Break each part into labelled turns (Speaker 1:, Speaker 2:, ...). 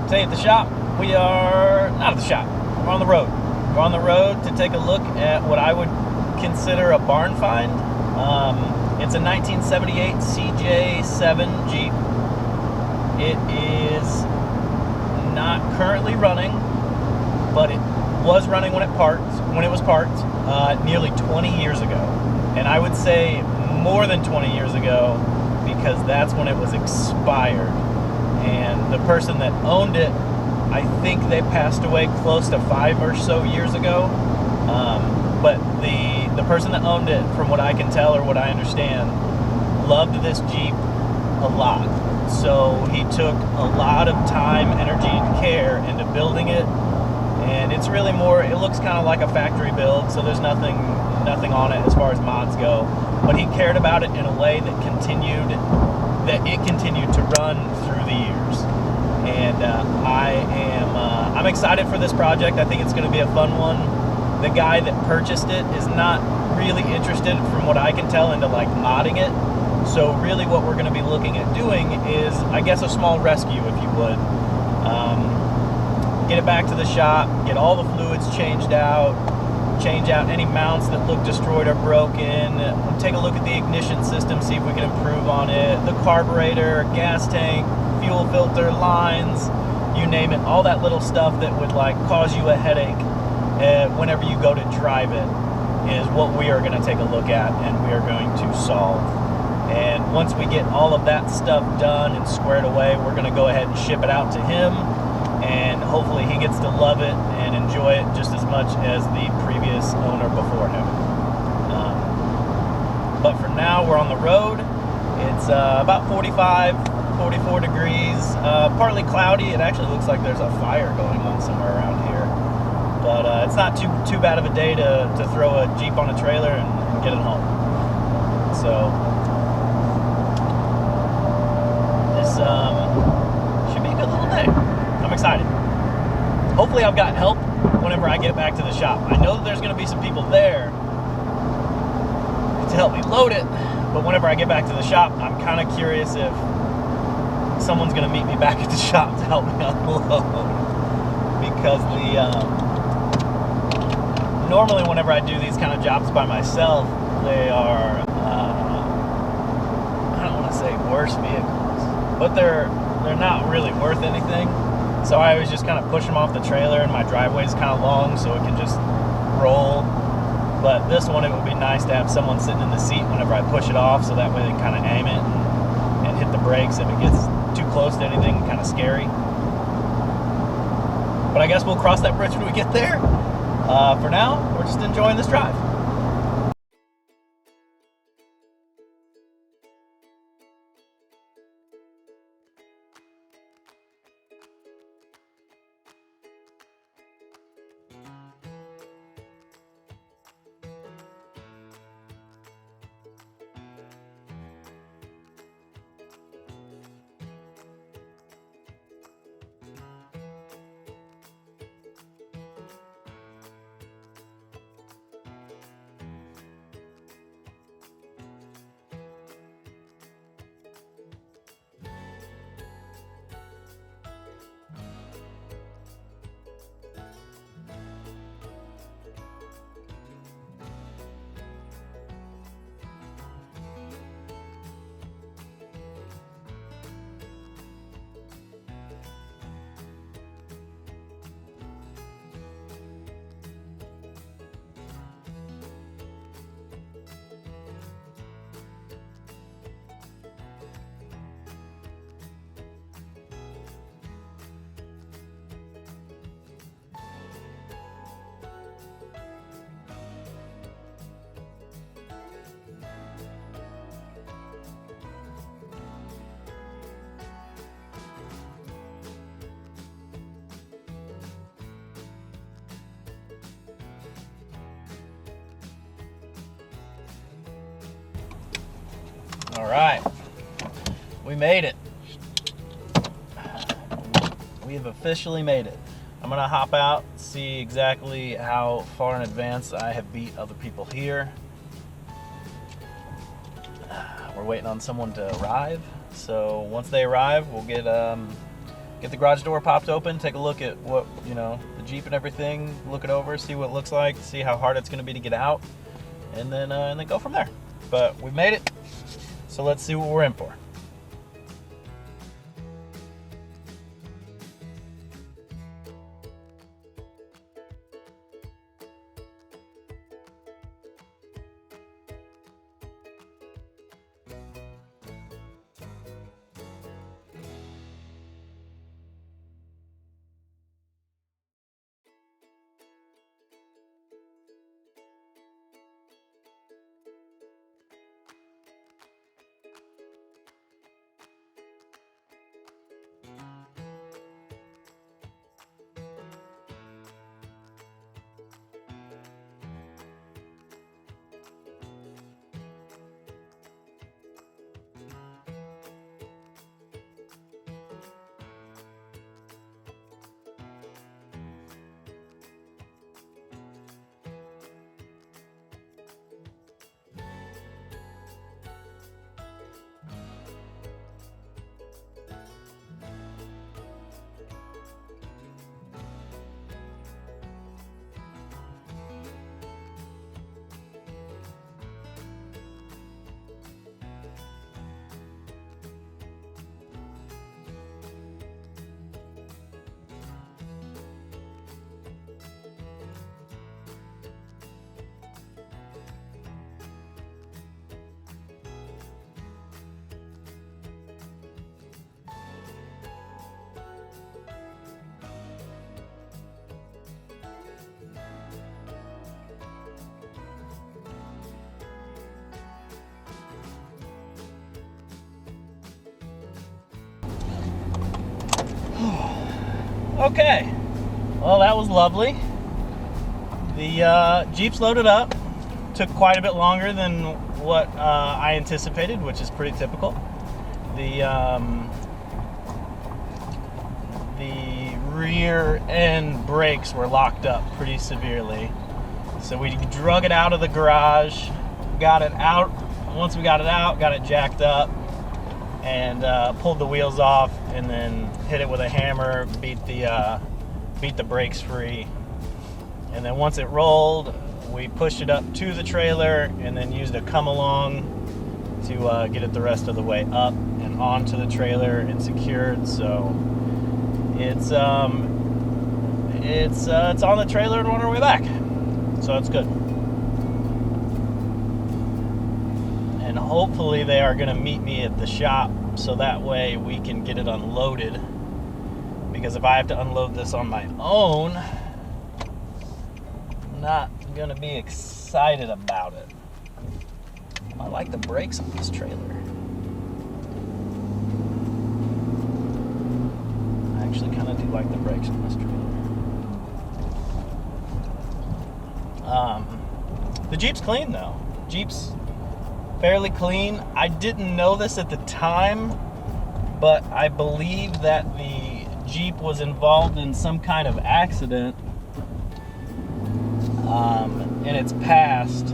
Speaker 1: Today at the shop, we are not at the shop. We're on the road. We're on the road to take a look at what I would consider a barn find. It's a 1978 CJ7 Jeep. It is not currently running, but it was running when it was parked nearly 20 years ago. And I would say more than 20 years ago, because that's when it was expired. And the person that owned it, I think they passed away close to 5 or so years ago. But the person that owned it, from what I can tell or what I understand, loved this Jeep a lot. So he took a lot of time, energy, and care into building it. And it's really more, it looks kind of like a factory build, so there's nothing on it as far as mods go. But he cared about it in a way that it continued to run through the years. And I'm excited for this project. I think it's going to be a fun one. The guy that purchased it is not really interested, from what I can tell, into like modding it. So really what we're going to be looking at doing is, I guess, a small rescue, if you would. Get it back to the shop, get all the fluids changed out, change out any mounts that look destroyed or broken, take a look at the ignition system, see if we can improve on it, the carburetor, gas tank, fuel filter, lines, you name it, all that little stuff that would like cause you a headache whenever you go to drive it is what we are going to take a look at, and we are going to solve. And once we get all of that stuff done and squared away, we're going to go ahead and ship it out to him, and hopefully he gets to love it and enjoy it just as much as the previous owner before him. But for now, we're on the road. It's about 44 degrees, partly cloudy. It actually looks like there's a fire going on somewhere around here. But it's not too bad of a day to throw a Jeep on a trailer and get it home. So this should be a good little day. I'm excited. Hopefully I've got help whenever I get back to the shop. I know that there's going to be some people there to help me load it, but whenever I get back to the shop, I'm kind of curious if someone's going to meet me back at the shop to help me unload. Because normally whenever I do these kind of jobs by myself, they are, I don't want to say worse vehicles, but they're not really worth anything. So I always just kind of push them off the trailer, and my driveway is kind of long, so it can just roll. But this one, it would be nice to have someone sitting in the seat whenever I push it off, so that way they can kind of aim it and hit the brakes if it gets too close to anything kind of scary. But I guess we'll cross that bridge when we get there. For now, we're just enjoying this drive. All right, we made it. We have officially made it. I'm gonna hop out, see exactly how far in advance I have beat other people here. We're waiting on someone to arrive. So once they arrive, we'll get get the garage door popped open, take a look at what, the Jeep and everything, look it over, see what it looks like, see how hard it's going to be to get out, and then go from there. But we made it, so let's see what we're in for. Okay, well, that was lovely. The Jeep's loaded up. Took quite a bit longer than what I anticipated, which is pretty typical. The rear end brakes were locked up pretty severely, so we drug it out of the garage, got it out. Once we got it out, got it jacked up, and pulled the wheels off, and then hit it with a hammer, beat the brakes free, and then once it rolled, we pushed it up to the trailer, and then used a come along to get it the rest of the way up and onto the trailer and secured. So it's on the trailer and on our way back, so that's good. And hopefully they are going to meet me at the shop, so that way we can get it unloaded. Because if I have to unload this on my own, I'm not going to be excited about it. I like the brakes on this trailer. I actually kind of do like the brakes on this trailer. The Jeep's clean though. Jeep's fairly clean. I didn't know this at the time, but I believe that the Jeep was involved in some kind of accident in its past.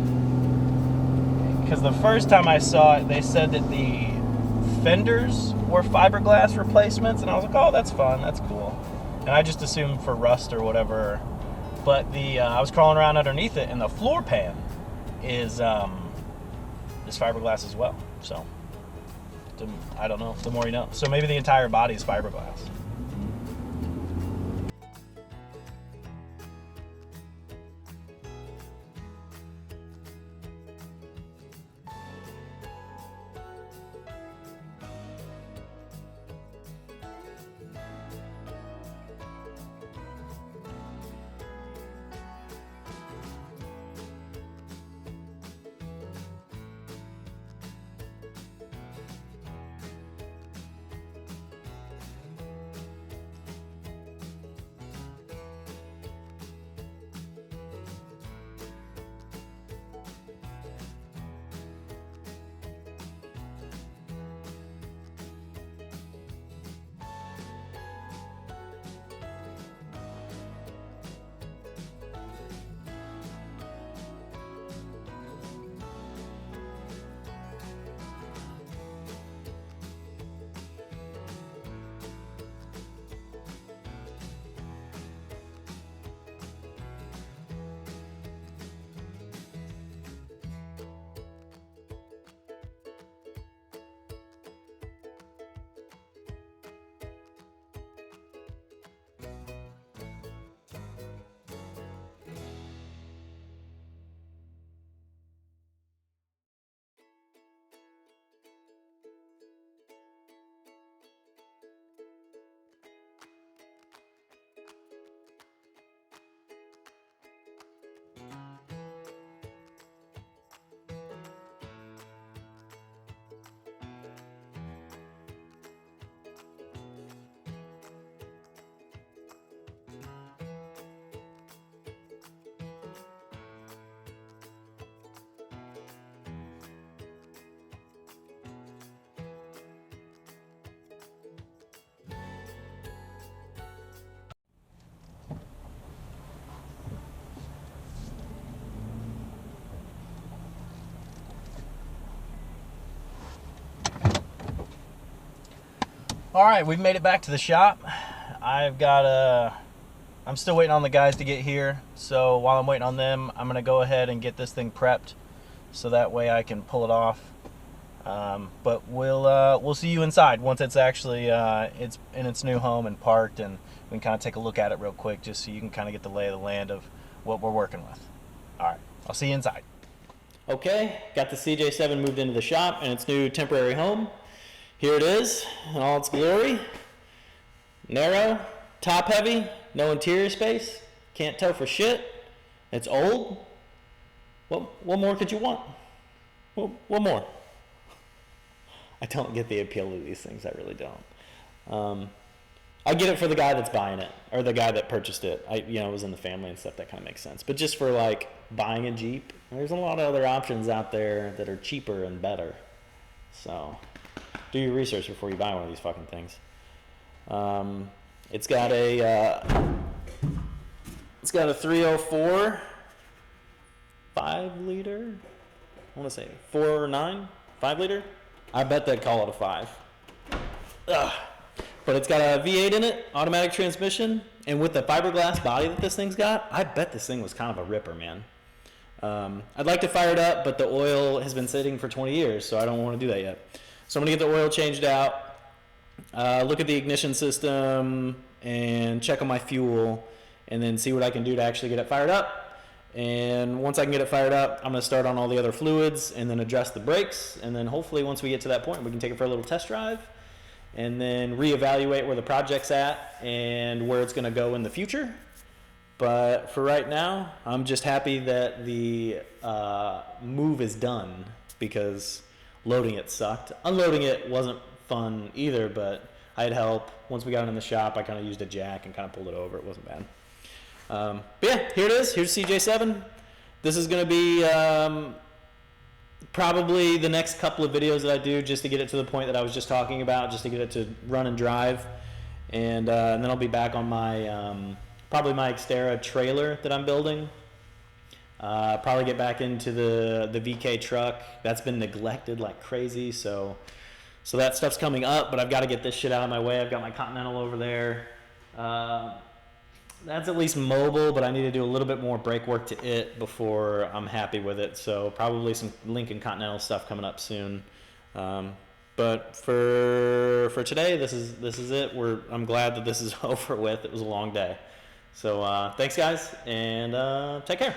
Speaker 1: Because the first time I saw it, they said that the fenders were fiberglass replacements, and I was like, oh, that's fun, that's cool. And I just assumed for rust or whatever. But I was crawling around underneath it, and the floor pan is fiberglass as well. So I don't know. The more you know. So maybe the entire body is fiberglass. All right, we've made it back to the shop. I'm still waiting on the guys to get here. So while I'm waiting on them, I'm gonna go ahead and get this thing prepped, so that way I can pull it off. But we'll see you inside once it's actually it's in its new home and parked, and we can kind of take a look at it real quick, just so you can kind of get the lay of the land of what we're working with. All right, I'll see you inside. Okay, got the CJ7 moved into the shop in its new temporary home. Here it is in all its glory. Narrow, top heavy, no interior space, can't tow for shit. It's old. What more could you want? What more? I don't get the appeal of these things, I really don't. I get it for the guy that's buying it, or the guy that purchased it. It was in the family and stuff, that kind of makes sense. But just for like buying a Jeep, there's a lot of other options out there that are cheaper and better. So do your research before you buy one of these fucking things. It's got a 304 5-liter. I want to say 4.9 5-liter. I bet they'd call it a 5. Ugh. But it's got a V8 in it, automatic transmission, and with the fiberglass body that this thing's got, I bet this thing was kind of a ripper, man. I'd like to fire it up, but the oil has been sitting for 20 years, so I don't want to do that yet. So I'm going to get the oil changed out, look at the ignition system, and check on my fuel, and then see what I can do to actually get it fired up. And once I can get it fired up, I'm going to start on all the other fluids and then adjust the brakes. And then hopefully once we get to that point, we can take it for a little test drive and then reevaluate where the project's at and where it's going to go in the future. But for right now, I'm just happy that the move is done, because loading it sucked. Unloading it wasn't fun either, but I had help. Once we got it in the shop, I kind of used a jack and kind of pulled it over. It wasn't bad. But yeah, here it is. Here's CJ7. This is going to be probably the next couple of videos that I do, just to get it to the point that I was just talking about, just to get it to run and drive. And then I'll be back on my probably my Xterra trailer that I'm building. Probably get back into the VK truck. That's been neglected like crazy, so that stuff's coming up, but I've got to get this shit out of my way. I've got my Continental over there. That's at least mobile, but I need to do a little bit more brake work to it before I'm happy with it. So probably some Lincoln Continental stuff coming up soon. But for today, this is it. I'm glad that this is over with. It was a long day. So thanks, guys, and take care.